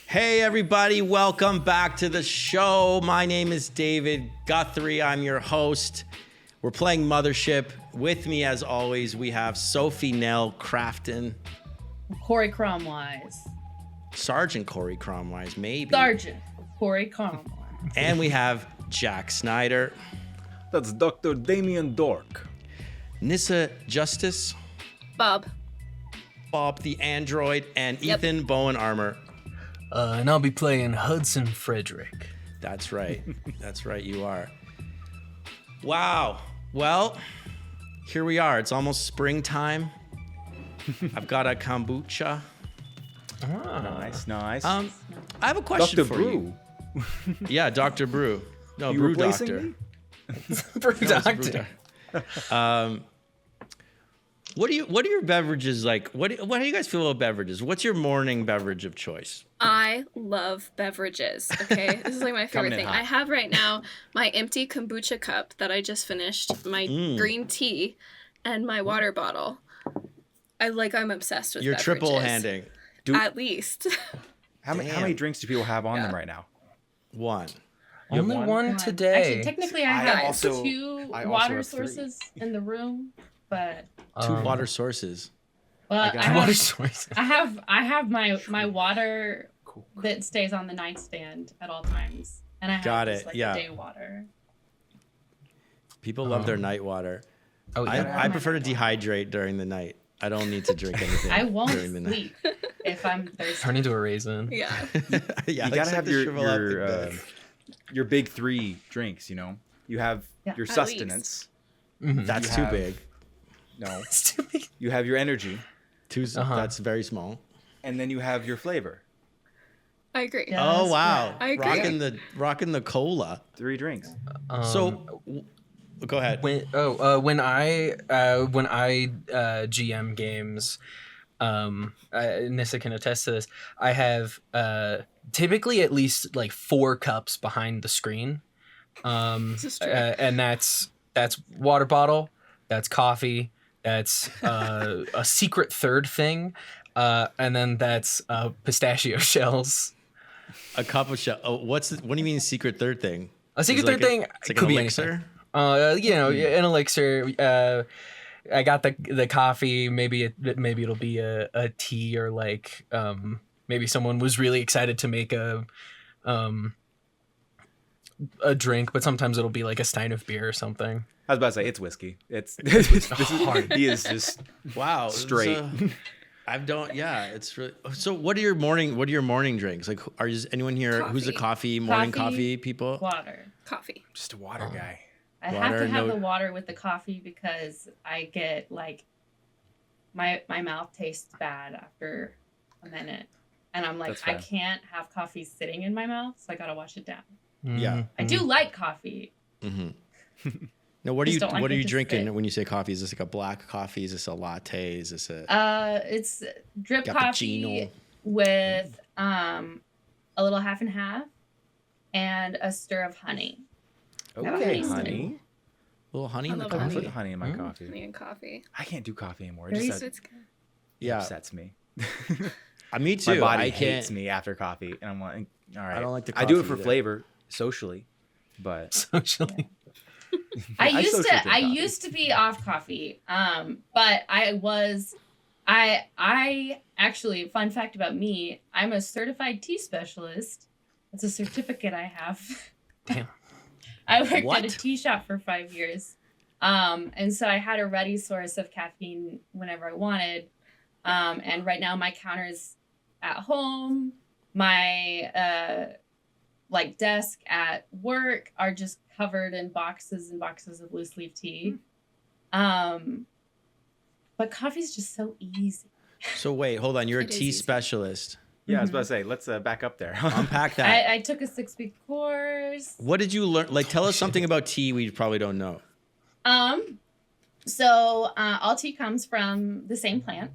Hey everybody, welcome back to the show. My name is David Guthrie. I'm your host. We're playing Mothership. With me, as always, we have Sophie Nell Crafton. Cory Cromwise. Sergeant Cory Cromwise, maybe. Sergeant Cory Cromwise. And we have Jack Snyder. That's Dr. Damien Dork. Nissa Justice. Bob the android. And Yep. Ethan Bowen Armor. And I'll be playing Hudson Frederick. That's right. That's right, you are. Wow. Well, here we are. It's almost springtime. I've got a kombucha. Nice. I have a question Dr. for Brew. you. Yeah, Dr. Brew. No, You Brew replacing Doctor. me? Brew No, it's Brew Doctor. Doctor. What are your beverages like? What do you guys feel about beverages? What's your morning beverage of choice? I love beverages. Okay, this is like my Coming favorite in thing. hot. I have right now my empty kombucha cup that I just finished, my green tea, and my water bottle. I'm obsessed with You're beverages. triple handing. At least. How many drinks do people have on them right now? One. You have Only one? one today. Actually, technically, I have also- two I also water have three. sources in the room, but Two water sources. well, I got I Water have, sources. I have my water Cool. that stays on the nightstand at all times, and I have Got just, it, like yeah. a day water. People love their night water. Oh, yeah. I prefer to dehydrate during the night. I don't need to drink anything I won't during the night. sleep if I'm thirsty. Turn into a raisin. Yeah. Yeah, You gotta except have to shrivel up the bed. your big three drinks. You know, you have Yeah. your At sustenance. That's you too have- big. No, It's too big. you have your energy, That's very small. and then you have your flavor. I agree. Yeah. Oh That's wow! right. I agree. Rocking the cola. 3 drinks. So, go ahead. when I GM games, Nissa can attest to this. I have typically at least like 4 cups behind the screen, This is true. and that's water bottle, that's coffee, that's a secret third thing, and then that's pistachio shells. A cup of shell. Oh, what do you mean secret third thing? A secret Is it third like thing it's like could an be elixir? anything. An elixir. I got the coffee. Maybe it'll be a tea, or like maybe someone was really excited to make a drink, but sometimes it'll be like a stein of beer or something. I was about to say it's whiskey. He is just Wow. straight. It's really. So what are your morning drinks? Like, is anyone here who's a morning coffee people? Water. Coffee. just a water guy. I have Water, to have no- the water with the coffee because I get like my mouth tastes bad after a minute, and I'm like That's I fair. can't have coffee sitting in my mouth, so I gotta wash it down. Yeah. I do like coffee. Mm-hmm. Now, what are Just you don't like it to drinking sit. when you say coffee? Is this like a black coffee? Is this a latte? Is this a It's drip Cappuccino? coffee with a little half and half and a stir of honey. Okay, honey. honey. little honey I in the love Put coffee? honey in my coffee. Honey and coffee. I can't do coffee anymore. It Very just It's good. Yeah, upsets me. me too. My body I hates can't. me after coffee, and I'm like, all right. I don't like the I do it coffee for either. flavor, socially, but Socially. I socially drink coffee. used to be off coffee. But I actually, fun fact about me, I'm a certified tea specialist. It's a certificate I have. Damn. I worked What? at a tea shop for 5 years. And so I had a ready source of caffeine whenever I wanted. And right now my counters at home, my desk at work are just covered in boxes and boxes of loose leaf tea. But coffee's just so easy. So wait, hold on. You're a It is tea easy. specialist. yeah, I was about to say, let's back up there. Unpack that. I took a 6-week course. What did you learn? Like, tell us something about tea we probably don't know. So all tea comes from the same plant,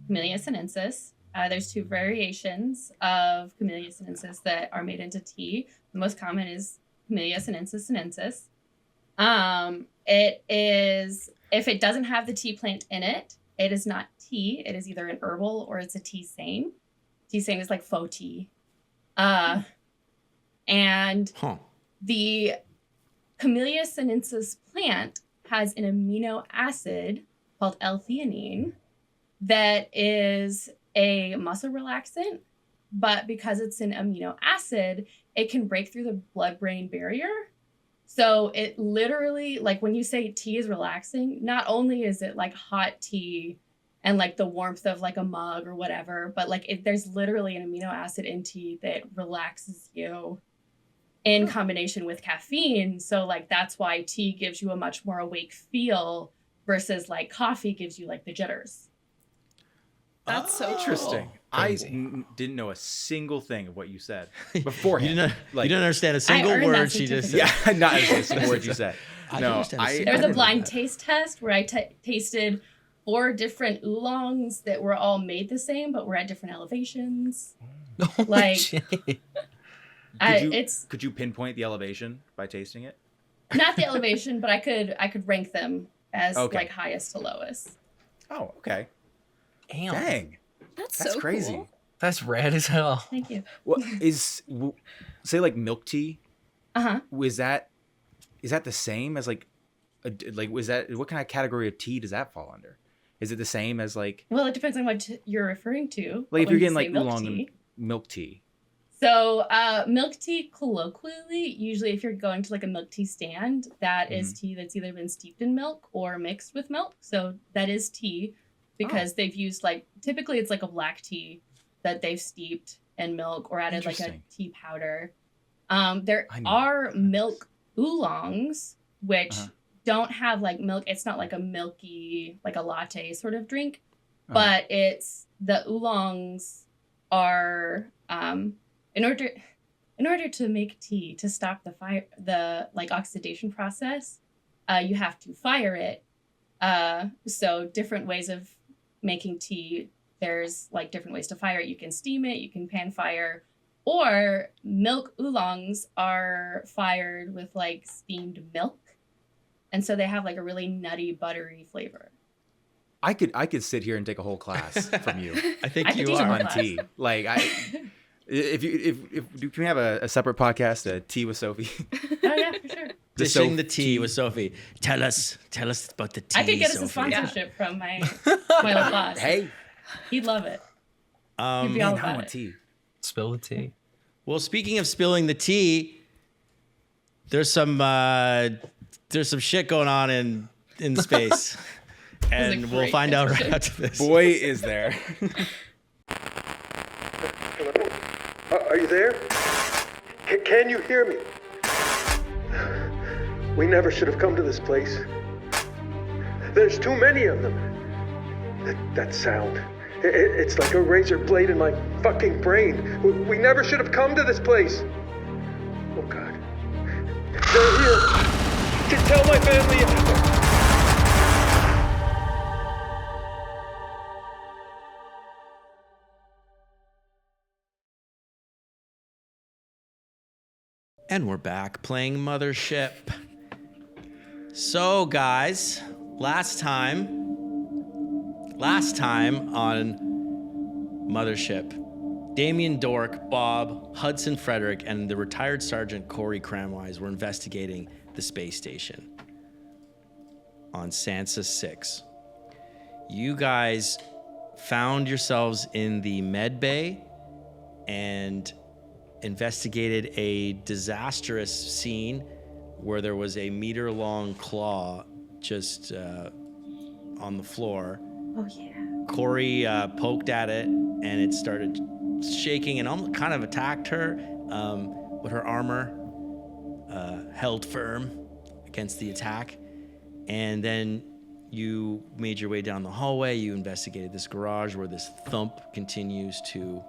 Camellia sinensis. There's 2 variations of Camellia sinensis that are made into tea. The most common is Camellia sinensis sinensis. It is, if it doesn't have the tea plant in it, it is not tea. It is either an herbal or it's a tisane. Tisane is like faux tea. And Huh. the Camellia sinensis plant has an amino acid called L-theanine that is a muscle relaxant, but because it's an amino acid, it can break through the blood-brain barrier. So it literally, like when you say tea is relaxing, not only is it like hot tea and like the warmth of like a mug or whatever, but like there's literally an amino acid in tea that relaxes you in combination with caffeine. So like that's why tea gives you a much more awake feel versus like coffee gives you like the jitters. That's so Interesting. cool. I Crazy. didn't know a single thing of what you said beforehand. You didn't understand a single earned that word she just said. Yeah, not a single word you said. I No, understand a single There was I a didn't blind know that. taste test where I tasted 4 different oolongs that were all made the same, but were at different elevations. Holy Like- shit. It's Could you pinpoint the elevation by tasting it? not the elevation, but I could rank them as Okay. like highest to lowest. Oh, okay. Damn. Dang, That's that's so crazy. cool. That's rad as hell. Thank you. What say like milk tea? Uh-huh. Is that the same as like was that what kind of category of tea does that fall under? Is it the same as like Well, it depends on what you're referring to. if when you're you getting say like milk oolong tea. milk tea? So milk tea colloquially, usually if you're going to like a milk tea stand, that is tea that's either been steeped in milk or mixed with milk. So that is tea because they've used like, typically it's like a black tea that they've steeped in milk or added like a Interesting. tea powder. There I knew are that. milk oolongs, which Uh-huh. don't have like milk. It's not like a milky, like a latte sort of drink, Uh-huh. but it's the oolongs are, in order to make tea, to stop the like oxidation process, you have to fire it. So different ways of making tea, there's like different ways to fire it. You can steam it, you can pan fire, or milk oolongs are fired with like steamed milk. And so they have like a really nutty, buttery flavor. I could sit here and take a whole class from you I think I could you teach are. him on class. tea. Like if can we have a separate podcast, Tea with Sophie? Oh yeah, for sure. Dishing the tea with Sophie. Tell us about the tea. I could get us a Sophie. sponsorship from my old boss. Hey, He'd love it. He'd be all man, I about want it. tea. Spill the tea. Well, speaking of spilling the tea, there's some shit going on in space, and a we'll great find out right transition. after this. Boy, is there. Are you there? Can you hear me? We never should have come to this place. There's too many of them. That sound. It's like a razor blade in my fucking brain. We never should have come to this place. Oh, God. They're here. Tell my family. And we're back playing Mothership. So, guys, last time on Mothership, Damien Dork, Bob, Hudson Frederick, and the retired Sergeant Cory Cramwise were investigating the space station on Sansa 6. You guys found yourselves in the med bay and investigated a disastrous scene where there was a meter-long claw just on the floor. Oh yeah. Cory poked at it, and it started shaking and almost kind of attacked her, but her armor held firm against the attack. And then you made your way down the hallway. You investigated this garage where this thump continues to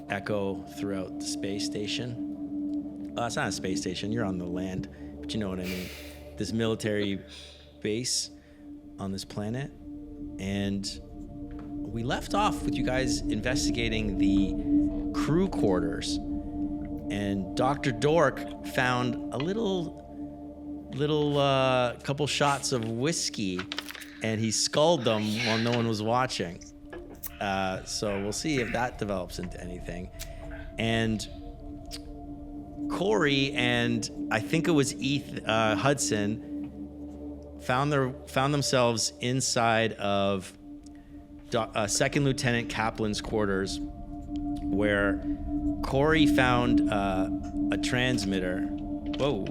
echo throughout the space station. It's not a space station, you're on the land, but you know what I mean. This military base on this planet. And we left off with you guys investigating the crew quarters. And Dr. Dork found a little couple shots of whiskey, and he sculled them while no one was watching. So we'll see if that develops into anything. and Cory and I think it was Hudson found themselves inside of Second Lieutenant Kaplan's quarters, where Cory found a transmitter. Whoa,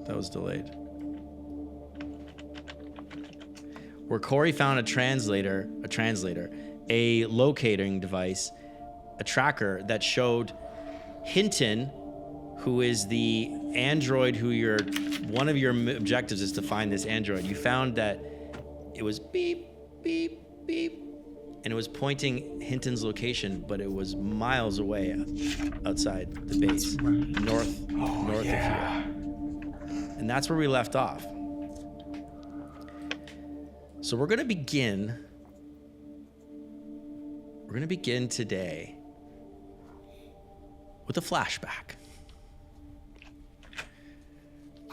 that was delayed. Where Cory found a translator, a locating device, a tracker that showed Hinton, who is the android one of your objectives is to find this android. You found that it was beep, beep, beep, and it was pointing Hinton's location, but it was miles away outside the base, north of here. And that's where we left off. So we're gonna begin today with a flashback.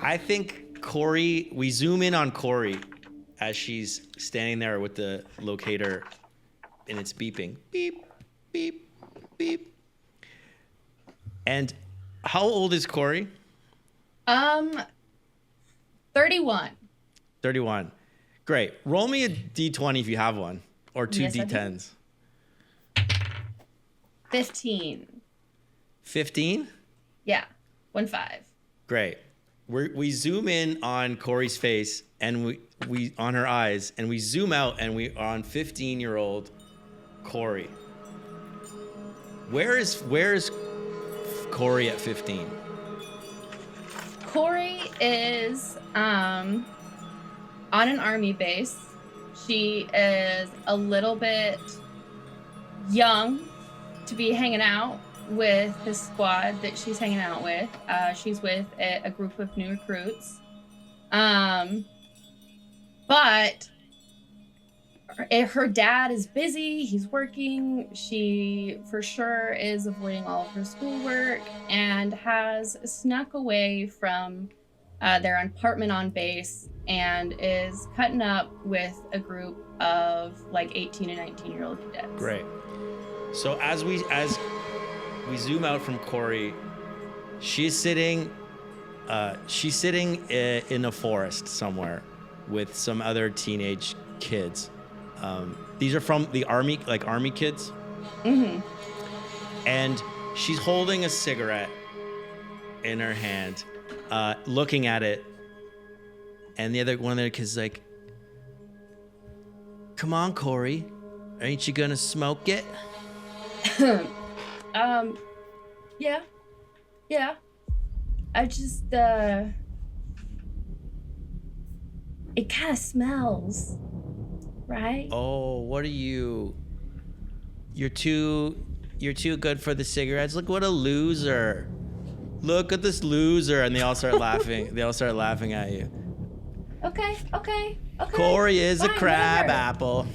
I think Cory, we zoom in on Cory as she's standing there with the locator and it's beeping. Beep, beep, beep. And how old is Cory? 31. 31. Great. Roll me a d20 if you have one, or two Yes, I do. d10s. 15. 15? Yeah. 1-5. Great. We zoom in on Cory's face and we on her eyes, and we zoom out and we are on 15-year-old Cory. Where is Cory at 15? Cory is on an army base. She is a little bit young to be hanging out with the squad that she's hanging out with. She's with a group of new recruits. But her dad is busy. He's working. She for sure is avoiding all of her schoolwork and has snuck away from their apartment on base and is cutting up with a group of like 18 and 19-year-old cadets. Great. So as we zoom out from Cory, she's sitting in a forest somewhere with some other teenage kids. These are from the army, like army kids. Mm-hmm. And she's holding a cigarette in her hand, looking at it. And one of the kids is like, "Come on, Cory, ain't you gonna smoke it?" Yeah. I just, it kind of smells, right? Oh, what are you? You're too good for the cigarettes. Look what a loser. Look at this loser. And they all start laughing. They all start laughing at you. Okay. Cory is a Fine, crab whatever. apple.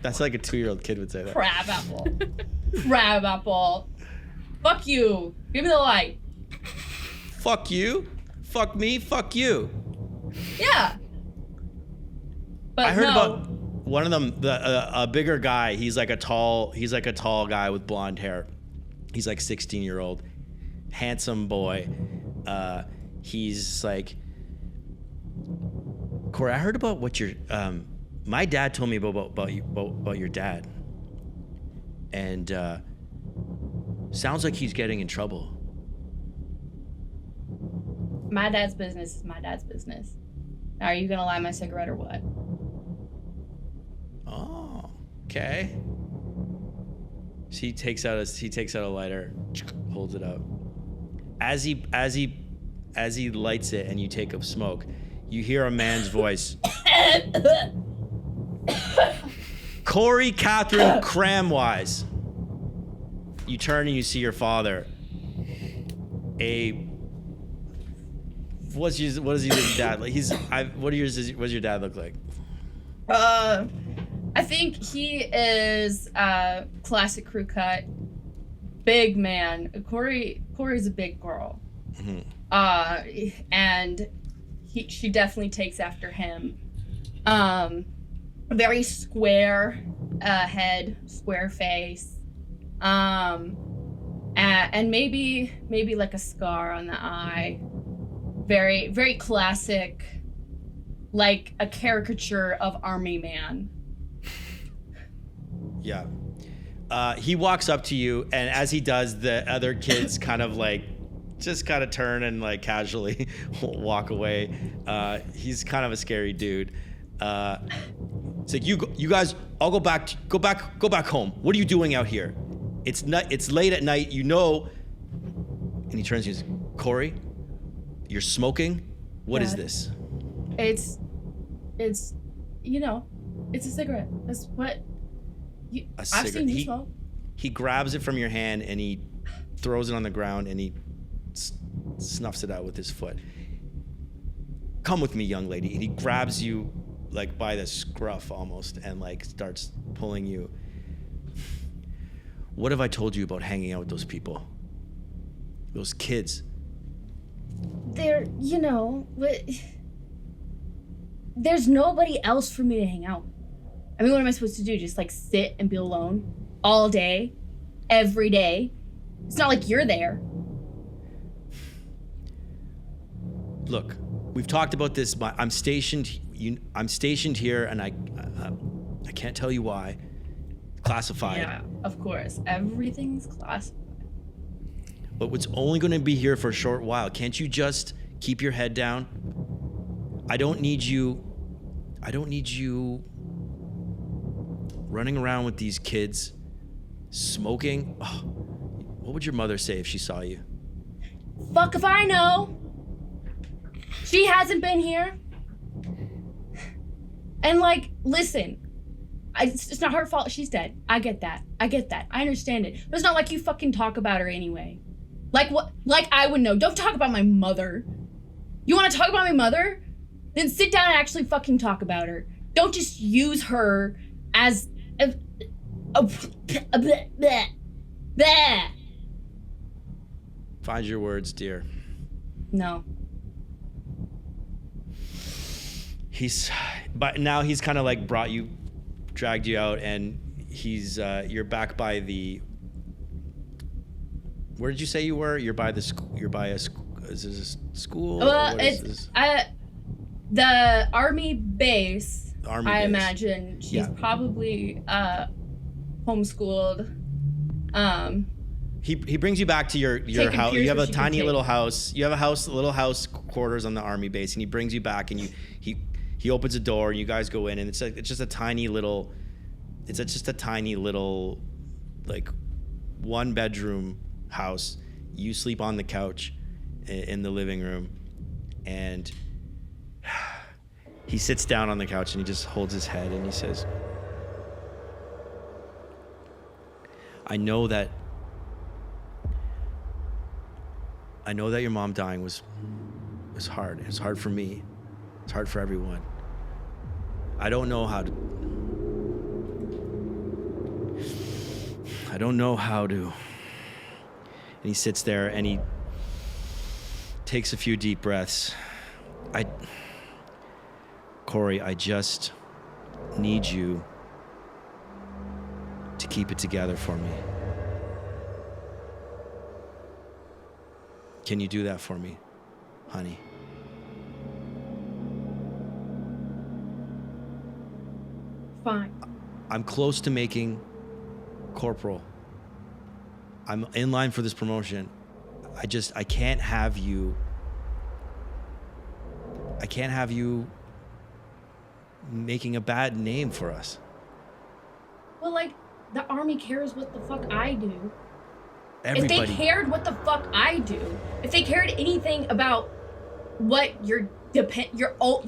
That's like a 2-year-old kid would say that. Crab apple. Crab apple. Fuck you. Give me the light. Fuck you. Fuck me. Fuck you. Yeah. But I heard no. about one of them, a bigger guy. He's like a tall guy with blonde hair. He's like 16-year-old, handsome boy. He's like, "Cory, I heard about what your my dad told me about your dad, and sounds like he's getting in trouble." My dad's business is my dad's business. Now, are you gonna light my cigarette or what? Oh, okay. So he takes out a lighter, holds it up. As he lights it and you take a smoke, you hear a man's voice. Cory Catherine Cramwise. You turn and you see your father. What does your dad like? What does your dad look like? I think he is classic crew cut, big man. Cory's a big girl, and she definitely takes after him. Very square head, square face, And maybe like a scar on the eye. Very, very classic, like a caricature of Army Man. Yeah. He walks up to you, and as he does, the other kids kind of like just kind of turn and like casually walk away. He's kind of a scary dude. It's like you guys all go back home. What are you doing out here? It's late at night, you know. And he turns to you and says, Cory, you're smoking? What is this? It's it's a cigarette. That's what I've seen you smoke. He grabs it from your hand and he throws it on the ground and he snuffs it out with his foot. Come with me, young lady. And he grabs you like by the scruff almost and like starts pulling you. What have I told you about hanging out with those people? Those kids? They're, there's nobody else for me to hang out with. I mean, what am I supposed to do? Just like sit and be alone all day, every day? It's not like you're there. Look, we've talked about this, but I'm stationed here and I can't tell you why. Classified. Yeah, of course. Everything's classified. But it's only going to be here for a short while. Can't you just keep your head down? I don't need you running around with these kids, smoking. Oh, what would your mother say if she saw you? Fuck if I know. She hasn't been here. And like, listen, it's not her fault she's dead. I get that. I understand it. But it's not like you fucking talk about her anyway. Like what? Like I would know. Don't talk about my mother. You want to talk about my mother? Then sit down and actually fucking talk about her. Don't just use her as a bleh. Find your words, dear. No. But now he's kind of like dragged you out, and you're back by the. Where did you say you were? You're by the school. You're by is this a school? Well, it's the army base. Army I base. imagine she's probably homeschooled. He brings you back to your house. You have a tiny little house. You have a little house quarters on the army base, and he brings you back, and he opens a door, and you guys go in, and it's just a tiny little, like 1-bedroom house. You sleep on the couch in the living room, and he sits down on the couch and he just holds his head and he says, I know that your mom dying was hard. It's hard for me. It's hard for everyone. I don't know how to. And he sits there and he takes a few deep breaths. Cory, I just need you to keep it together for me. Can you do that for me, honey? Fine. I'm close to making corporal. I'm in line for this promotion. I can't have you making a bad name for us. Well, like, the army cares what the fuck I do. Everybody. If they cared what the fuck I do, if they cared anything about what your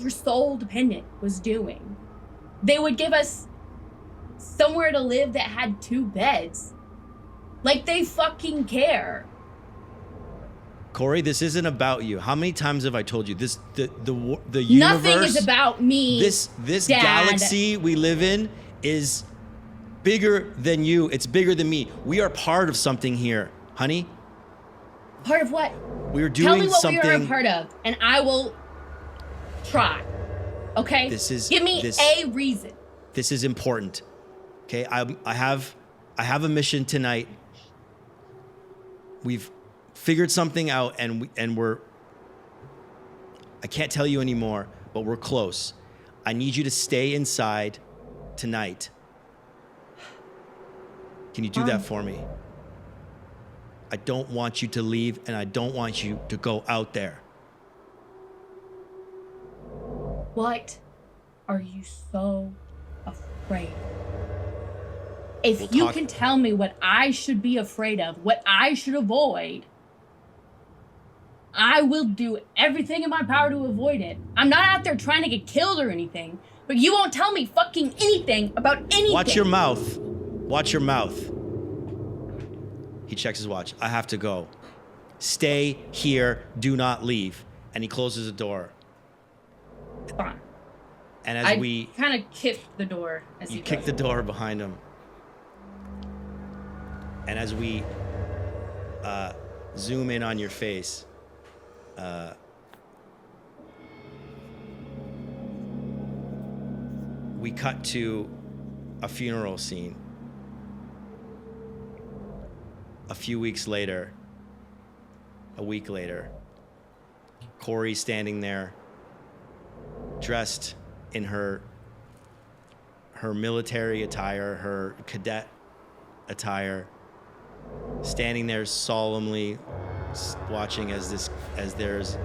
sole dependent was doing, they would give us somewhere to live that had 2 beds. Like, they fucking care. Cory, this isn't about you. How many times have I told you this? The universe. Nothing is about me. This Dad. galaxy we live in is bigger than you. It's bigger than me. We are part of something here, honey. Part of what? We're doing Tell me what something. we are a part of, and I will try. Okay? Give me a reason. This is important. Okay, I have I have a mission tonight. We've figured something out, and we're. I can't tell you anymore, but we're close. I need you to stay inside tonight. Can you do that for me? I don't want you to leave, and I don't want you to go out there. What are you so afraid? If We'll you talk- can tell me what I should be afraid of, what I should avoid, I will do everything in my power to avoid it. I'm not out there trying to get killed or anything, but you won't tell me fucking anything about anything. Watch your mouth. Watch your mouth. He checks his watch. I have to go. Stay here. Do not leave. And he closes the door. Fine. And as I we kind of kick the door as you he kick goes. the door behind him. And as we zoom in on your face, we cut to a funeral scene. A few weeks later, a week later, Cory standing there, dressed in her military attire, her cadet attire, standing there solemnly watching as there's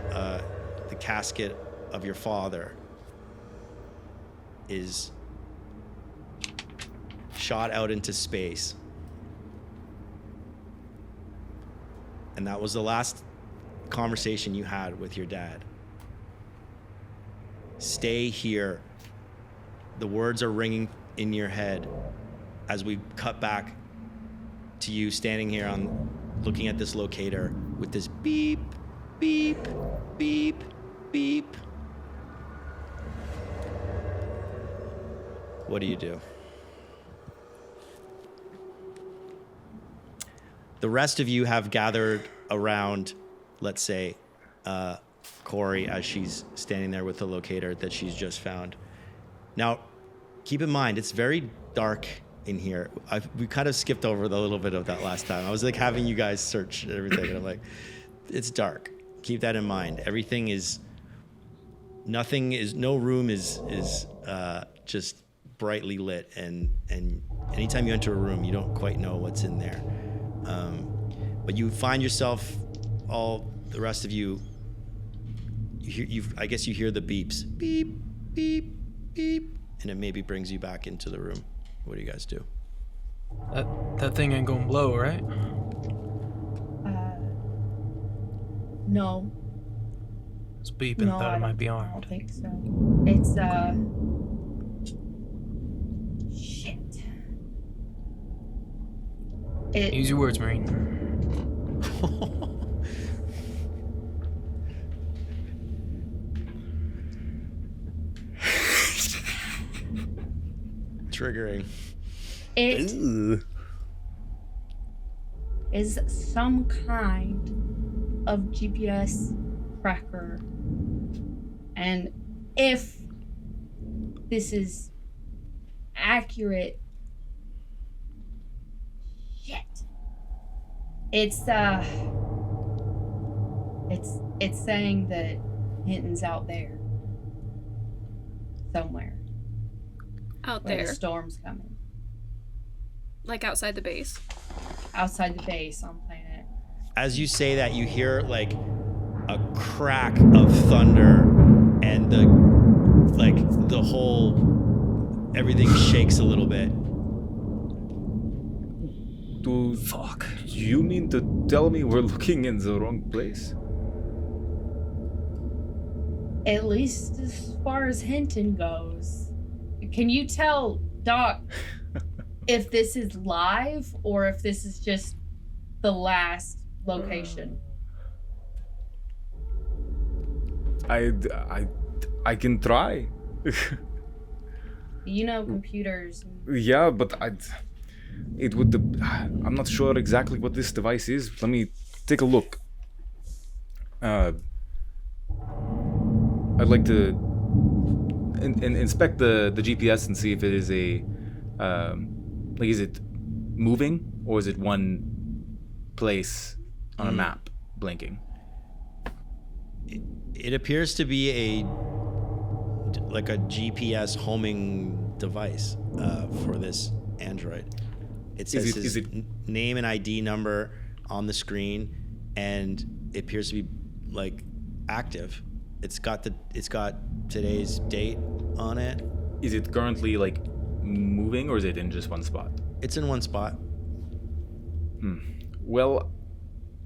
the casket of your father is shot out into space. And that was the last conversation you had with your dad. Stay here. The words are ringing in your head as we cut back to you standing here looking at this locator with this beep, beep, beep, beep. What do you do? The rest of you have gathered around, let's say, Cory as she's standing there with the locator that she's just found. Now, keep in mind, it's very dark in here. We kind of skipped over a little bit of that last time. I was like having you guys search everything, and I'm like, it's dark. Keep that in mind. No room is just brightly lit, and anytime you enter a room, you don't quite know what's in there. But you find yourself, the rest of you, I guess you hear the beeps, beep, beep, beep, and it maybe brings you back into the room. What do you guys do? That thing ain't gonna blow, right? No. It's beeping. No, Thought it might be I armed. don't think so. It's shit. Use your words, Marine. Triggering. It is some kind of GPS tracker. And if this is accurate, shit. It's saying that Hinton's out there. Somewhere. Out Where there. the storm's coming. Like outside the base. Outside the base on planet. As you say that, you hear like a crack of thunder, and everything shakes a little bit. Fuck. Do you mean to tell me we're looking in the wrong place? At least as far as Hinton goes. Can you tell Doc if this is live or if this is just the last location? I can try. You know computers. Yeah, but it would. I'm not sure exactly what this device is. Let me take a look. I'd like to inspect the GPS and see if it is is it moving, or is it one place on a map blinking? It appears to be like a GPS homing device for this android. It says his name and ID number on the screen, and it appears to be like active. It's got today's date on it. Is it currently like moving, or is it in just one spot? It's in one spot. Well,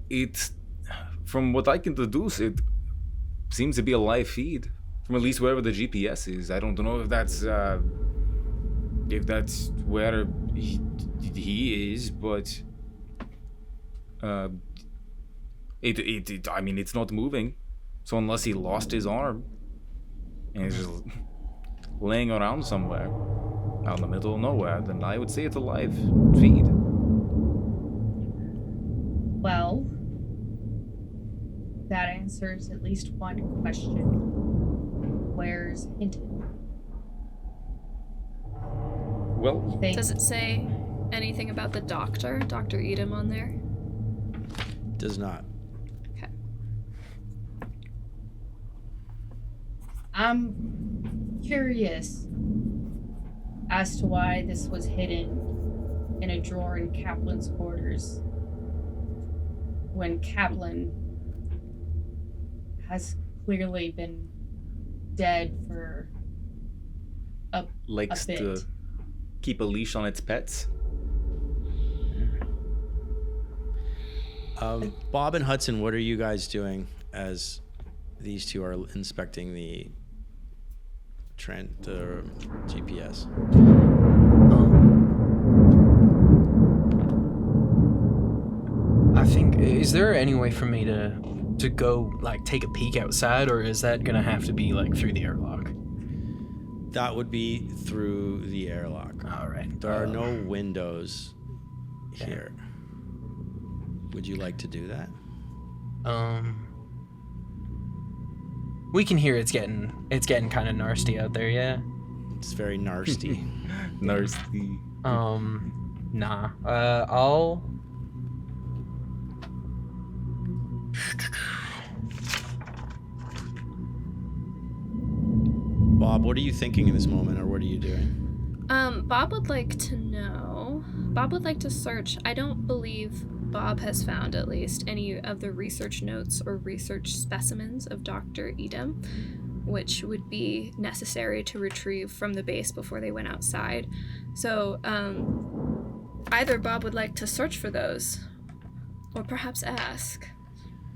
it's, from what I can deduce, it seems to be a live feed from at least wherever the GPS is. I don't know if that's where he is, but it I mean, it's not moving. So unless he lost his arm and he's just laying around somewhere out in the middle of nowhere, then I would say it's a live feed. Well, that answers at least one question. Where's Hinton? Well, Does it say anything about the doctor, Dr. Edom, on there? Does not. Okay. I'm curious as to why this was hidden in a drawer in Kaplan's quarters when Kaplan has clearly been dead for likes a bit. to keep a leash on its pets. Bob and Hudson, what are you guys doing as these two are inspecting the GPS? I think, is there any way for me to go like take a peek outside, or is that gonna have to be like through the airlock? That would be through the airlock. All right. There are no windows here. Would you like to do that? We can hear it's getting kind of nasty out there, yeah. It's very nasty. Nasty. Nah. I'll. Bob, what are you thinking in this moment, or what are you doing? Bob would like to know. Bob would like to search. I don't believe Bob has found, at least, any of the research notes or research specimens of Dr. Edom, which would be necessary to retrieve from the base before they went outside. So, either Bob would like to search for those, or perhaps ask,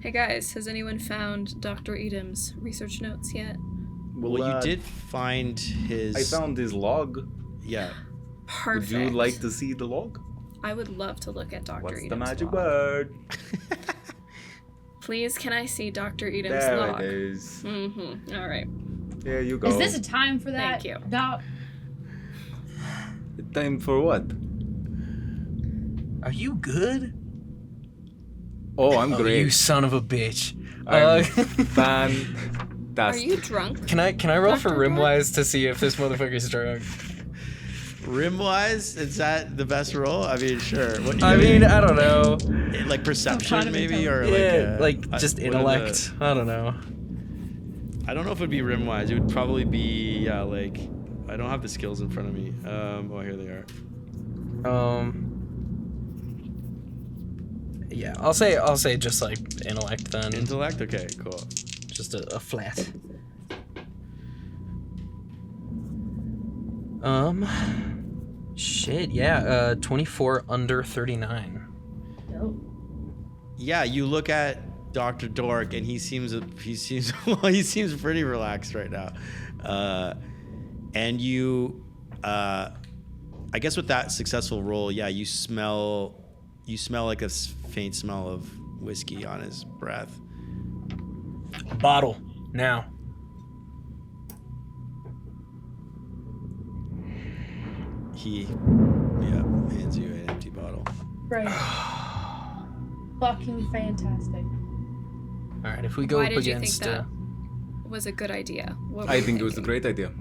hey guys, has anyone found Dr. Edom's research notes yet? Well, you did find his... I found his log. Yeah. Perfect. Would you like to see the log? I would love to look at Dr. What's Edom's the magic log. word? Please, can I see Dr. Edom's There log? it is. Mm-hmm. All right. There you go. Is this a time for that? Thank you. Doc? Time for what? Are you good? Oh, I'm Oh, great. you son of a bitch. I'm Are fantastic. you drunk? Can I roll for Dr. Dork? Rimwise to see if this motherfucker's drunk? Rim-wise, is that the best roll? I mean, sure. What, I mean, I don't know. like perception, trying to maybe, be or Yeah, like just what are intellect. I don't know. I don't know if it'd be rim-wise. It would probably be like I don't have the skills in front of me. Oh, here they are. Yeah, I'll say just like intellect then. Intellect. Okay, cool. Just a flat. Shit, yeah, 24 under 39. Nope. Yeah, you look at Dr. Dork, and he seems pretty relaxed right now. And you, I guess with that successful roll, yeah, you smell like a faint smell of whiskey on his breath. Bottle, now. He, hands you an empty bottle. Great. Fucking fantastic. All right, if we go Why up did you think against... that was a good idea? What were I you think it was a thinking? great idea.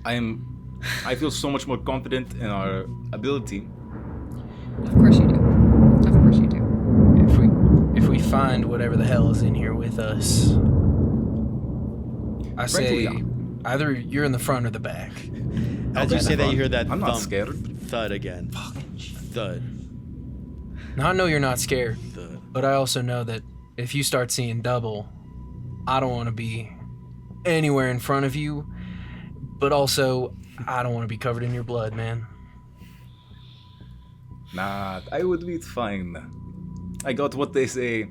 I feel so much more confident in our ability Of course you do. Of course you do. If we find whatever the hell is in here with us, I say Frankly, either you're in the front or the back. As you say that, you hear that I'm thump, not scared. thud again. Thud, Now I know you're not scared, thud. but I also know that if you start seeing double, I don't want to be anywhere in front of you, but also I don't want to be covered in your blood, man. Nah, I would be fine. I got what they say,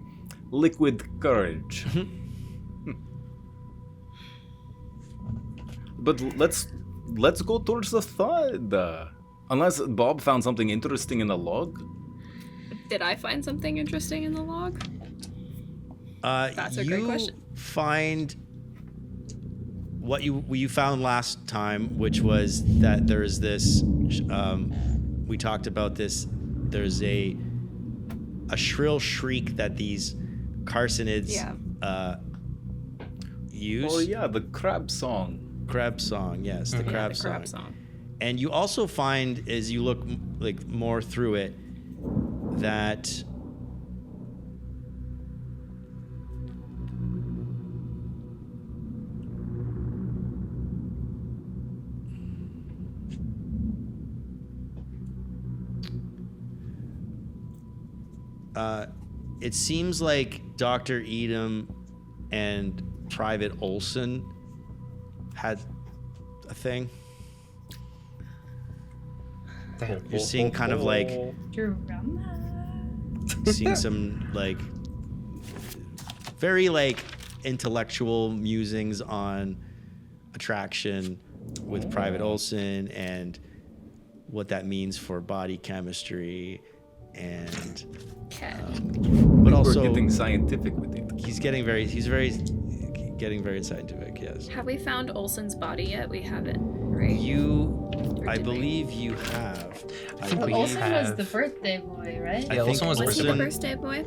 liquid courage. But let's go towards the thud. Unless Bob found something interesting in the log. Did I find something interesting in the log? That's a great You question. find what you found last time, which was that there's this. We talked about this. There's a shrill shriek that these carcinids use. Oh yeah, the crab song. Crab song, yes, the crab The song. crab song. And you also find, as you look like more through it, that it seems like Dr. Edom and Private Olson had a thing. Damn. You're seeing kind of like Drama. seeing some like very like intellectual musings on attraction with Private Olson and what that means for body chemistry, and Okay. but also We're getting scientific with it. he's getting very scientific. Yes. Have we found Olson's body yet? We haven't, right? I did we? believe you have. I think But we believe Olsen was have- the birthday boy, right? I Yeah, think Olsen was Was he the Olsen- birthday boy?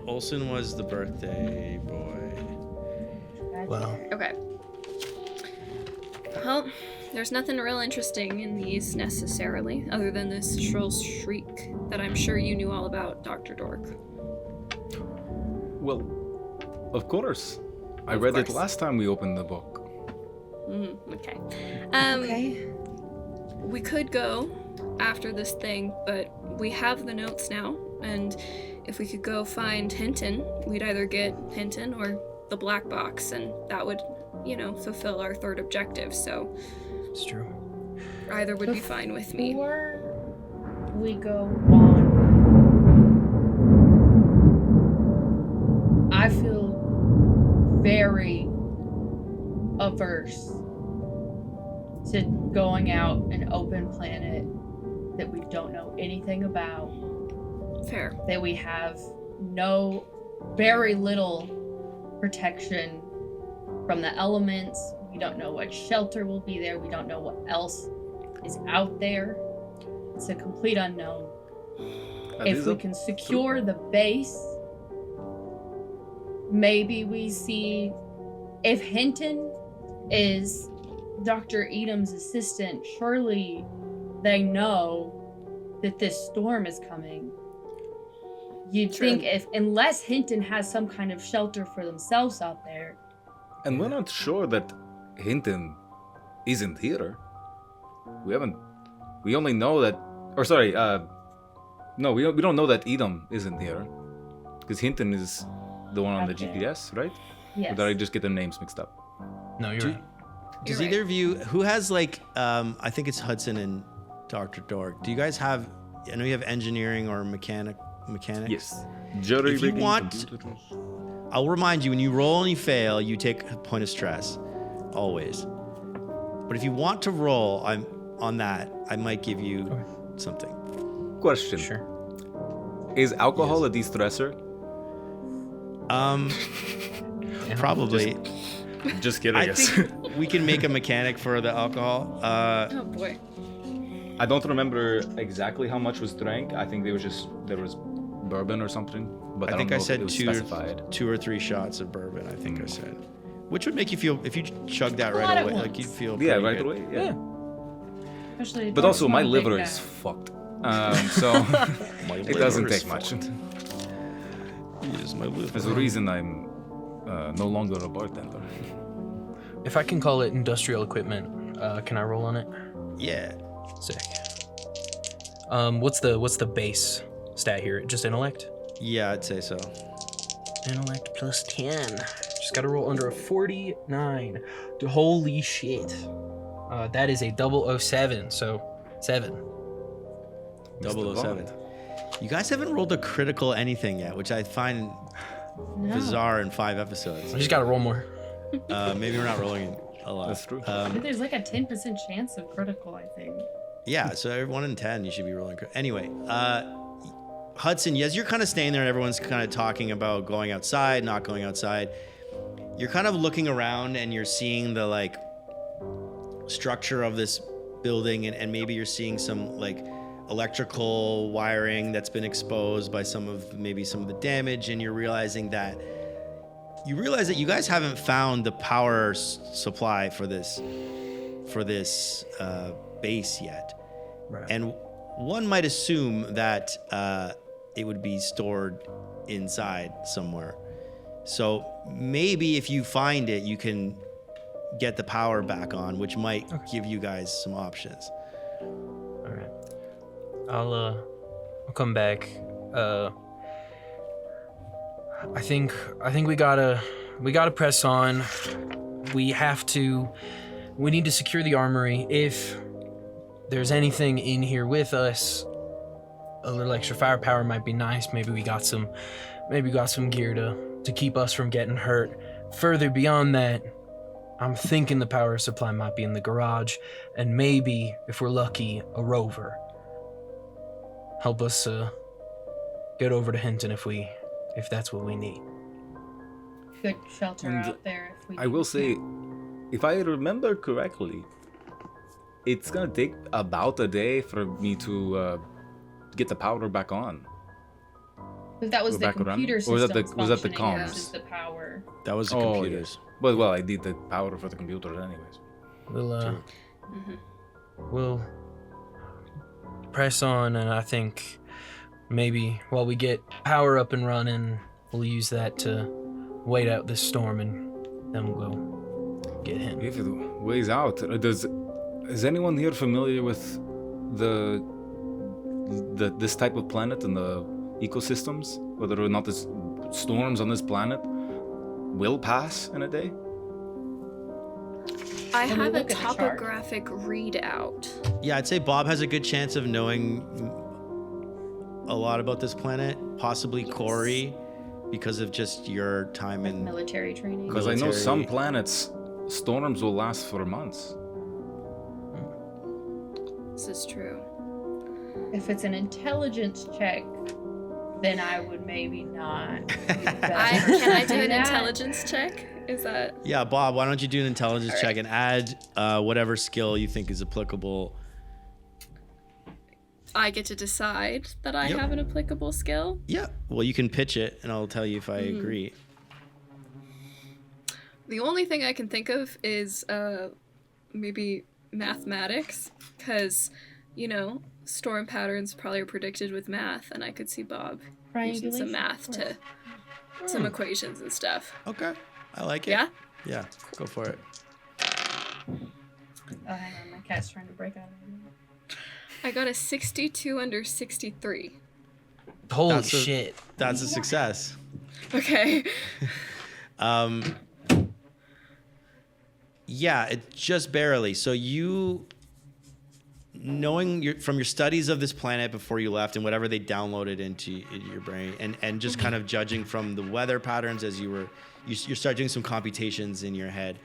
Olsen was the birthday boy. Well, Okay. Well, there's nothing real interesting in these necessarily, other than this shrill shriek that I'm sure you knew all about, Dr. Dork. Well, of course. I Of read it course. last time we opened the book. Okay. Okay. We could go after this thing, but we have the notes now, and if we could go find Hinton, we'd either get Hinton or the black box, and that would, fulfill our third objective, so it's true. either would be fine with me. Before we go on, I feel very averse to going out an open planet that we don't know anything about, Fair. that we have very little protection from the elements. We don't know what shelter will be there. We don't know what else is out there. It's a complete unknown. If we can secure the base, maybe we see if Hinton is Dr. Edom's assistant, surely they know that this storm is coming. You'd True. think unless Hinton has some kind of shelter for themselves out there. And we're not sure that Hinton isn't here. We only know that, no, we don't know that Edom isn't here. Because Hinton is the one on the Okay. GPS, right? Yes. Or did I just get their names mixed up? No, you're Do- right. Does You're either of you, who has like, I think it's Hudson and Dr. Dork. Do you guys have, I know you have engineering or mechanics. Yes. Jerry If you rigging want- computers. I'll remind you, when you roll and you fail, you take a point of stress, always. But if you want to roll, on that, I might give you something. Question. Sure. Is alcohol a de-stressor? Probably. Just kidding. I Yes. think we can make a mechanic for the alcohol. Oh boy. I don't remember exactly how much was drank. I think there was bourbon or something. But I think don't I know if said it was two specified. or three shots of bourbon. I think I said, which would make you feel, if you chug that A lot right at away, once. like you'd feel Yeah, pretty right good. away. Yeah. Especially if But you're also, my a big liver guy. is fucked. So My it liver doesn't is take much. Yes, my liver. There's a reason I'm no longer a bartender. If I can call it industrial equipment, can I roll on it? Yeah. Sick. What's the base stat here? Just intellect? Yeah, I'd say so. Intellect plus 10. Just gotta roll under a 49. Holy shit. That is a 007, so 7. 007. You guys haven't rolled a critical anything yet, which I find bizarre in 5 episodes. I just gotta roll more. Maybe we're not rolling a lot. That's true. But there's like a 10% chance of critical, I think. Yeah, so every 1 in 10 you should be rolling. Anyway, Hudson, as you're kind of staying there and everyone's kind of talking about going outside, not going outside, you're kind of looking around and you're seeing the like structure of this building and maybe you're seeing some like electrical wiring that's been exposed by some of the damage, and you realize that you guys haven't found the power supply for this base yet. Right. And one might assume that it would be stored inside somewhere. So maybe if you find it, you can get the power back on, which might give you guys some options. All right. I'll come back. I think we gotta press on. We need to secure the armory. If there's anything in here with us, a little extra firepower might be nice. Maybe we got some gear to keep us from getting hurt. Further beyond that, I'm thinking the power supply might be in the garage, and maybe, if we're lucky, a rover. Help us get over to Hinton if that's what we need. Good shelter And out there. If we I will say, if I remember correctly, it's gonna take about a day for me to get the power back on. But that was Go the back around? computer Or system. was that the comms? Versus the power. That was the Oh, computers. yeah. Well, I need the power for the computers anyways. We'll press on, and I think maybe while we get power up and running, we'll use that to wait out this storm, and then we'll go get him. If it weighs out, is anyone here familiar with this type of planet and the ecosystems? Whether or not the storms on this planet will pass in a day? I Can we have a look at the chart? topographic readout. Yeah, I'd say Bob has a good chance of knowing a lot about this planet, possibly Cory, because of just your time in Military training. Because I know Military. some planets, storms will last for months. This is true. If it's an intelligence check, then I would maybe not. Can I do an intelligence check? Is that... Yeah, Bob, why don't you do an intelligence check and add whatever skill you think is applicable. I get to decide that I Yep. have an applicable skill? Yeah, well, you can pitch it, and I'll tell you if I agree. The only thing I can think of is maybe mathematics, because, storm patterns probably are predicted with math, and I could see Bob using some Triangulation, math of to course. some equations and stuff. Okay, I like it. Yeah? Yeah, go for it. Oh, hang on, my cat's trying to break out of here. I got a 62 under 63. Holy That's a- shit. That's a success. Okay. Yeah, it just barely. So you, knowing from your studies of this planet before you left and whatever they downloaded into your brain, and just kind of judging from the weather patterns as you start doing some computations in your head,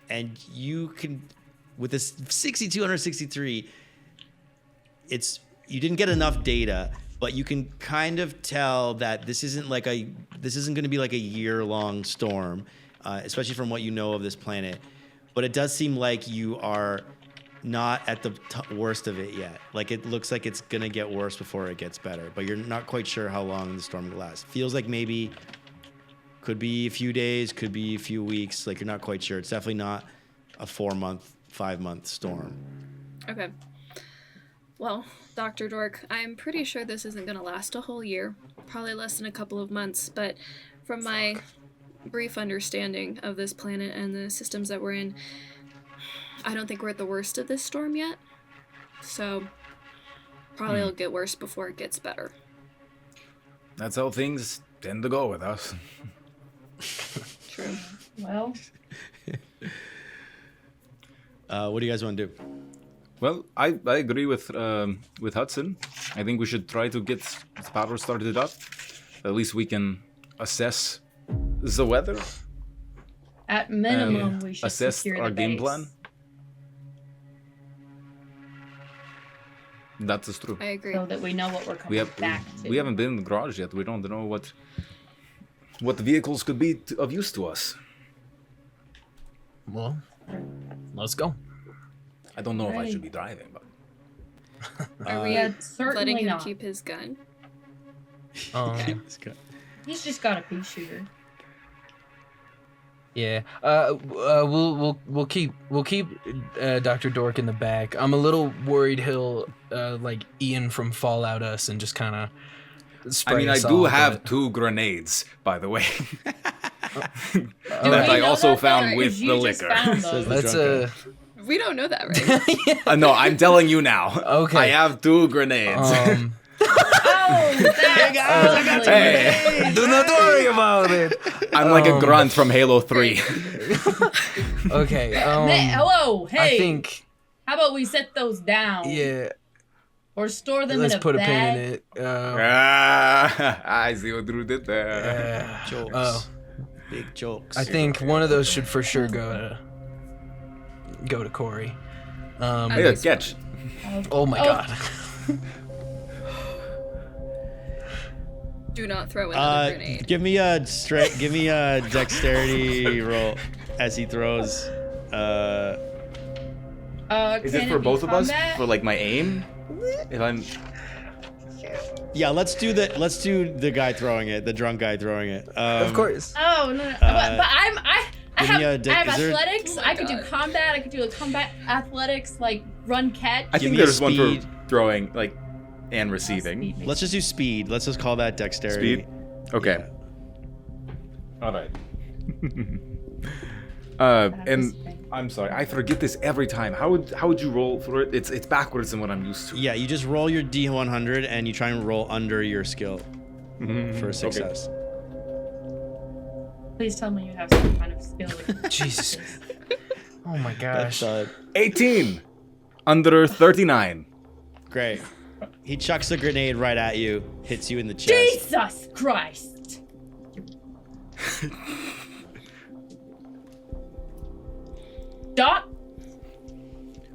and you can, with this 62 under 63, you didn't get enough data, but you can kind of tell that this isn't going to be like a year-long storm. Especially from what you know of this planet. But it does seem like you are not at the worst of it yet. Like, it looks like it's going to get worse before it gets better. But you're not quite sure how long the storm will last. Feels like maybe could be a few days, could be a few weeks. Like, you're not quite sure. It's definitely not a 4-month, 5-month storm. Okay. Well, Dr. Dork, I'm pretty sure this isn't going to last a whole year. Probably less than a couple of months, but from my brief understanding of this planet and the systems that we're in, I don't think we're at the worst of this storm yet. So, probably it'll get worse before it gets better. That's how things tend to go with us. True. Well, What do you guys want to do? Well, I agree with Hudson. I think we should try to get this power started up. At least we can assess the weather. at minimum, we should Assess secure our the game base. plan. That is true. I agree. So that we know what we're coming back to. We haven't been in the garage yet. We don't know what vehicles could be of use to us. Well, let's go. I don't know if I Right. should be driving, but Are we certainly letting him not. keep his gun? He's just got a pea shooter. Yeah. We'll keep Dr. Dork in the back. I'm a little worried he'll like Ian from Fallout us and just kind of spray I mean, I us do all, have but- 2 grenades, by the way. Do that we I know also that, found though? with 'Cause the you just liquor. found Says those. the Let's drunk We don't know that, right? No, I'm telling you now. Okay. I have 2 grenades. Oh, that's Hey. Do not worry about it. I'm like a grunt from Halo 3. Okay. Hello, hey. I think How about we set those down? yeah. Or store them Let's in a put a bag? pin in it. I see what Drew did there. Jokes. Big jokes. I think one of those should for sure go to Cory. Hey, catch. Oh my god. Do not throw another grenade. Give me a dexterity roll as he throws. Is it for both of us? For like my aim? If I'm Yeah, let's do the guy throwing it, the drunk guy throwing it. Of course. Oh no! but I give me have, a I have is there- athletics. Oh my I could do God. combat. I could do a combat athletics like run catch. I Give think me a there's one speed. for throwing, like, and receiving. Speed. Let's just do speed. Let's just call that dexterity. Speed? Okay. Alright. And I'm sorry, I forget this every time. How would you roll for it? It's backwards than what I'm used to. Yeah, you just roll your D100 and you try and roll under your skill Mhm. for a success. Please tell me you have some kind of skill. Jesus. Oh my That's gosh. 18 under 39. great. He chucks the grenade right at you, hits you in the chest. Jesus Christ! Doc,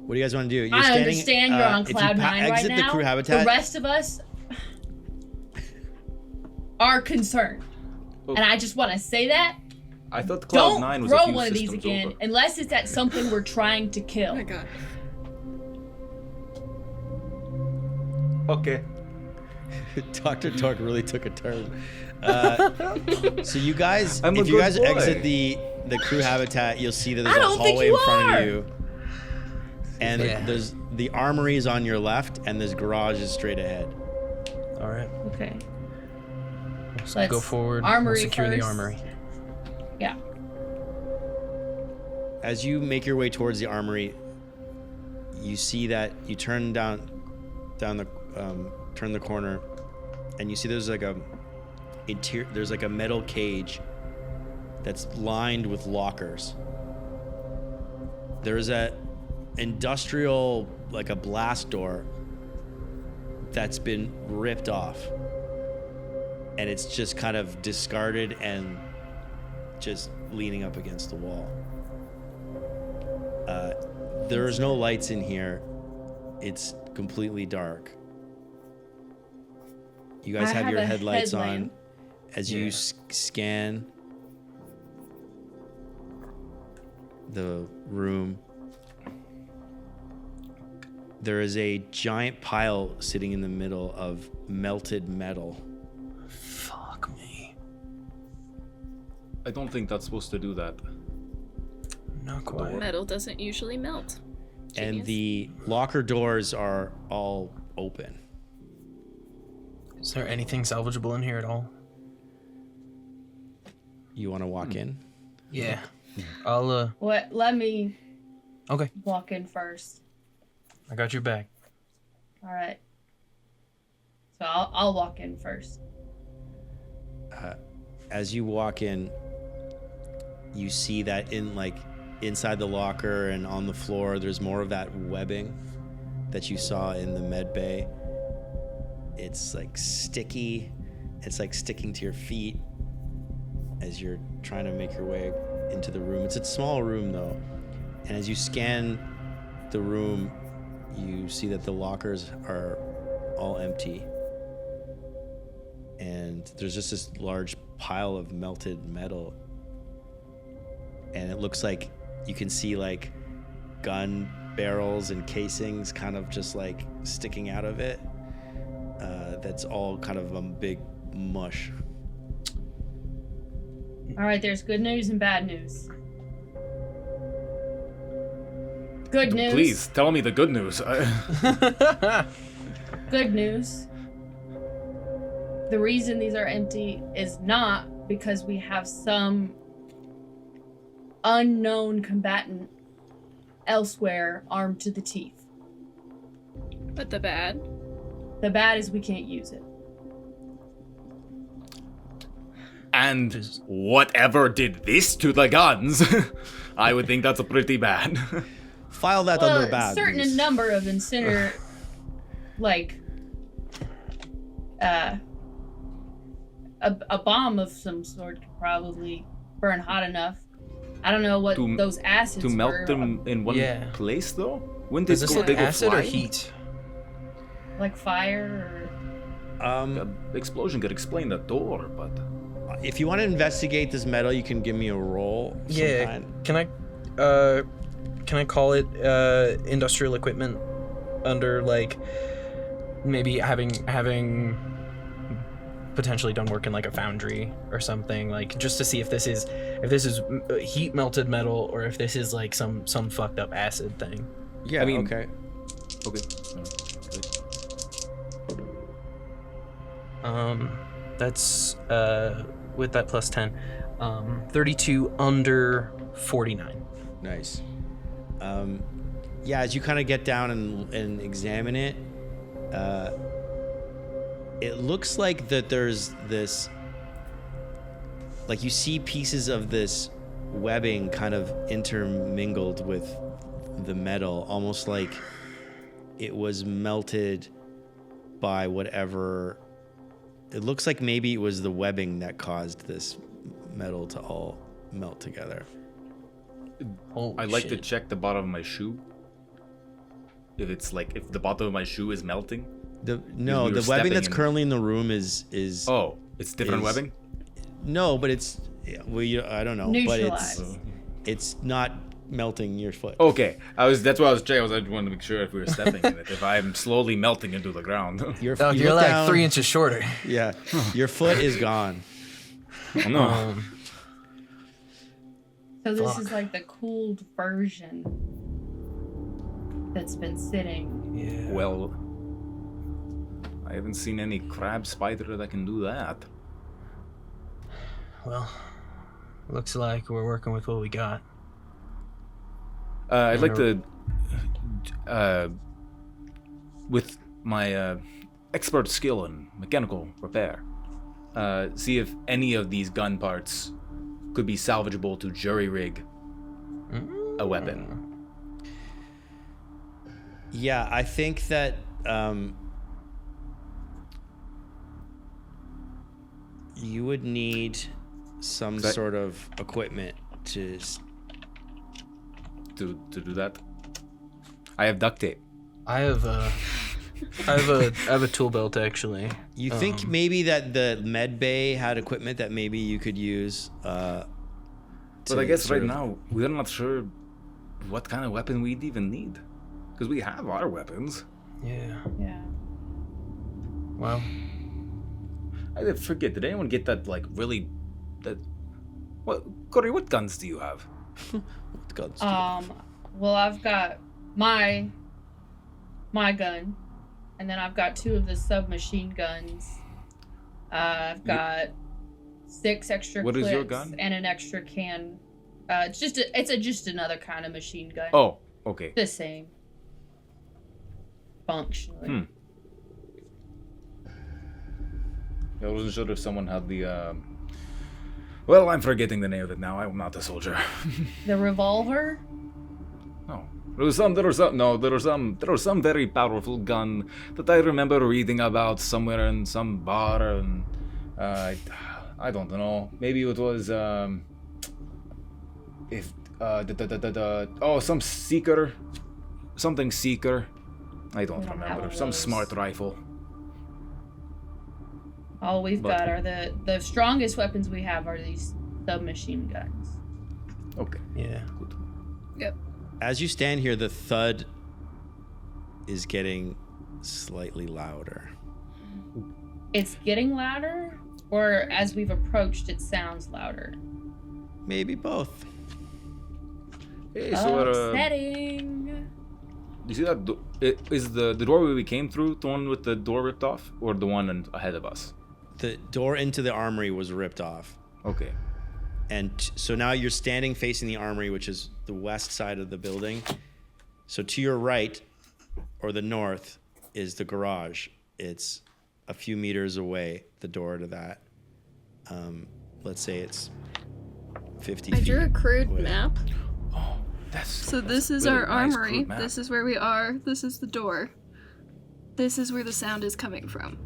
What do you guys want to do? You're I standing, understand you're on if you cloud nine right exit now. the crew habitat. The rest of us are concerned, and I just want to say that. I thought Cloud 9 Don't was a throw few one of these systems again over. unless it's at something we're trying to kill. Oh my god. Okay. Dr. Dork really took a turn. So you guys, I'm a if you good guys boy. exit the crew habitat, you'll see that there's I a don't think hallway you in front are. of you. And Yeah. there's the armory is on your left, and this garage is straight ahead. All right. Okay. So Let's go forward. armory We'll secure the first. armory. Yeah. As you make your way towards the armory, you see that you turn down the corner, and you see there's like a metal cage that's lined with lockers. There's a industrial, like a blast door that's been ripped off, and it's just kind of discarded and just leaning up against the wall. There's no lights in here. It's completely dark. You guys I have have your a headlights on headlamp. as you scan the room. There is a giant pile sitting in the middle of melted metal. Fuck me. I don't think that's supposed to do that. Not quite. Metal doesn't usually melt. And Genius. the locker doors are all open. Is there anything salvageable in here at all? You want to walk in? Yeah. I'll Let me Okay. walk in first. I got your back. All right. So I'll walk in first. As you walk in, you see that inside the locker and on the floor, there's more of that webbing that you saw in the med bay. It's like sticky. It's like sticking to your feet as you're trying to make your way into the room. It's a small room though. And as you scan the room, you see that the lockers are all empty. And there's just this large pile of melted metal. And it looks like you can see like gun barrels and casings kind of just like sticking out of it. That's all kind of a big mush. All right, there's good news and bad news. Good news. Please tell me the good news. Good news. The reason these are empty is not because we have some unknown combatant elsewhere armed to the teeth. But the bad? The bad is we can't use it. And whatever did this to the guns, I would think that's a pretty bad. File that Well, under bad. a certain news. number of incinerator, like, a bomb of some sort could probably burn hot enough. I don't know what those acids To melt were, them in one Yeah. place, though? Wouldn't Is it this go, like they go acid or flying? heat? like fire The explosion could explain the door, but... If you want to investigate this metal, you can give me a roll. of some Yeah. kind. Can I call it industrial equipment under like maybe having potentially done work in like a foundry or something, like just to see if this is heat melted metal or if this is like some fucked up acid thing. Yeah. I mean- okay. Okay. That's with that plus 10, 32 under 49. Nice. Yeah, as you kind of get down and examine it, it looks like that there's this, like you see pieces of this webbing kind of intermingled with the metal, almost like it was melted by whatever. It looks like maybe it was the webbing that caused this metal to all melt together. Holy I'd like to shit. check the bottom of my shoe. If the bottom of my shoe is melting. The we were webbing stepping that's in- currently in the room is Oh, it's different Is- webbing? no, but it's I don't know, but neutralized. it's not melting your foot. Okay, that's what I was checking. I wanted to make sure if we were stepping in it. If I'm slowly melting into the ground. Your Oh, you you're look like down, 3 inches shorter. Yeah, your foot is gone. Oh, no. So this Fuck. is like the cooled version that's been sitting. Yeah. Well, I haven't seen any crab spider that can do that. Well, looks like we're working with what we got. I'd like to, with my expert skill in mechanical repair, see if any of these gun parts could be salvageable to jury rig a weapon. Yeah, I think that you would need some That- sort of equipment to. To do that. I have duct tape. I have a tool belt actually. You think maybe that the med bay had equipment that maybe you could use? But I guess sort right of- now we're not sure what kind of weapon we'd even need, because we have our weapons. Yeah. Yeah. Well, I forget. Did anyone get that What, Cory? What guns do you have? What guns do you- Well, I've got my gun, and then I've got 2 of the submachine guns. I've got 6 extra What clips is your gun? and an extra can. It's just another kind of machine gun. Oh, okay. The same. Functionally. I wasn't sure if someone had the. Well, I'm forgetting the name of it now. I'm not a soldier. The revolver? No. There was some very powerful gun that I remember reading about somewhere in some bar, and I don't know. Maybe it was some seeker, something seeker. I don't We don't have remember. one of Some those. smart rifle. All we've But- got are the strongest weapons we have are these submachine guns. Okay. Yeah. Good. Yep. As you stand here, the thud is getting slightly louder. It's getting louder, or as we've approached, it sounds louder. Maybe both. Hey, so Upsetting. you see that? Is the doorway we came through the one with the door ripped off, or the one ahead of us? The door into the armory was ripped off. Okay. And so now you're standing facing the armory, which is the west side of the building. So to your right, or the north, is the garage. It's a few meters away, the door to that. Let's say it's 50 I feet. drew a crude away. map. Oh, that's. So this that's is a really our nice armory. crude map. This is where we are. This is the door. This is where the sound is coming from.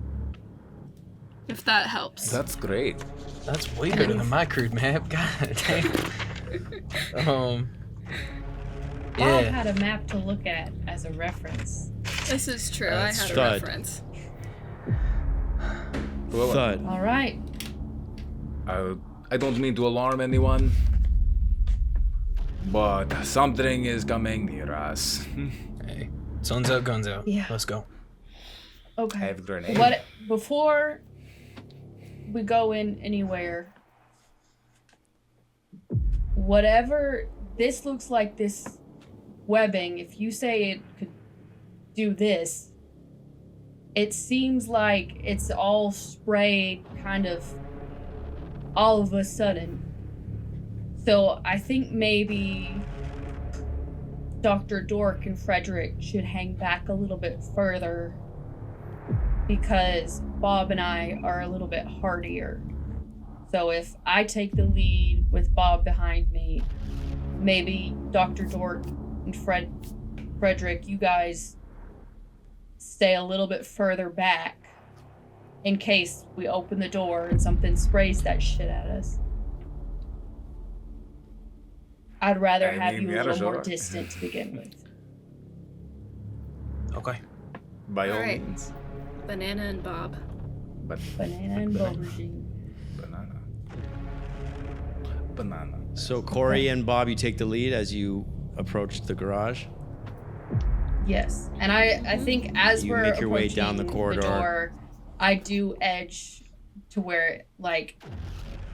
If that helps. That's great. That's way better than my crude map. God damn. Bob Yeah. had a map to look at as a reference. This is true. That's I had thud. a reference. Well, Thud. All right. I don't mean to alarm anyone, but something is coming near us. Hey, sun's out, guns out. Yeah. Let's go. Okay. I have a grenade. What before we go in anywhere, whatever this looks like, this webbing, if you say it could do this, it seems like it's all sprayed kind of all of a sudden. So I think maybe Dr. Dork and Frederick should hang back a little bit further, because Bob and I are a little bit hardier. So if I take the lead with Bob behind me, maybe Dr. Dork and Frederick, you guys stay a little bit further back in case we open the door and something sprays that shit at us. I'd rather I have mean, you a yeah, little more sure. distant to begin with. Okay. By all Alright. means. Banana and Bob. But Banana and aubergine. banana. So Cory and Bob, you take the lead as you approach the garage. Yes, and I think as You we're make your way down the approaching corridor. door, I do edge to where like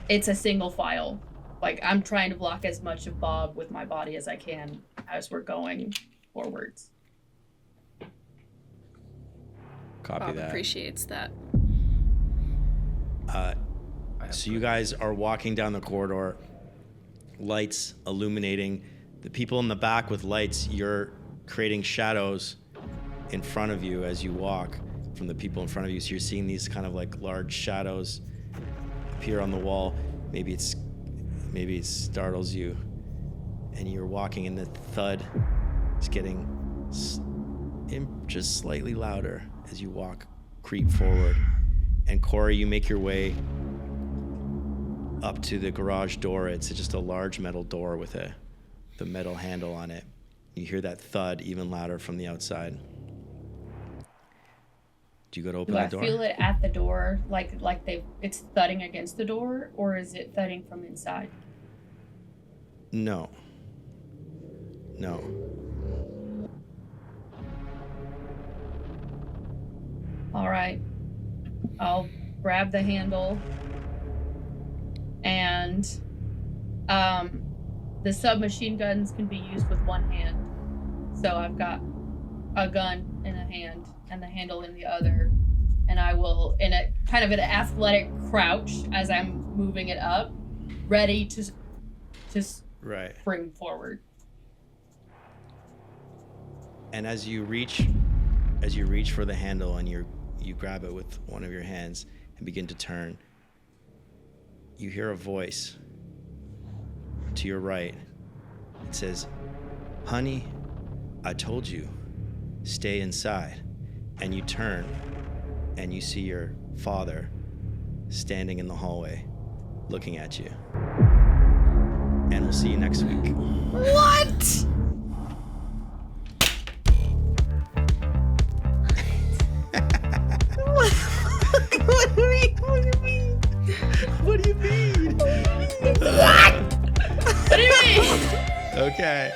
it's a single file. Like I'm trying to block as much of Bob with my body as I can as we're going forwards. Copy Bob that. appreciates that. So you guys are walking down the corridor, lights illuminating. The people in the back with lights, you're creating shadows in front of you as you walk from the people in front of you. So you're seeing these kind of like large shadows appear on the wall. Maybe it startles you, and you're walking, and the thud is getting just slightly louder as you creep forward. And Cory, you make your way up to the garage door. It's just a large metal door with the metal handle on it. You hear that thud even louder from the outside. Do you go to open Do the I door? feel it at the door, like it's thudding against the door, or is it thudding from inside? No. All right, I'll grab the handle, and the submachine guns can be used with one hand. So I've got a gun in a hand and the handle in the other. And I will, in a kind of an athletic crouch as I'm moving it up, ready to spring forward. And as you reach for the handle and you grab it with one of your hands and begin to turn, you hear a voice to your right. It says, "Honey, I told you, stay inside." And you turn and you see your father standing in the hallway looking at you. And we'll see you next week. What? What do you mean? What do you mean? What? What do you mean? Okay.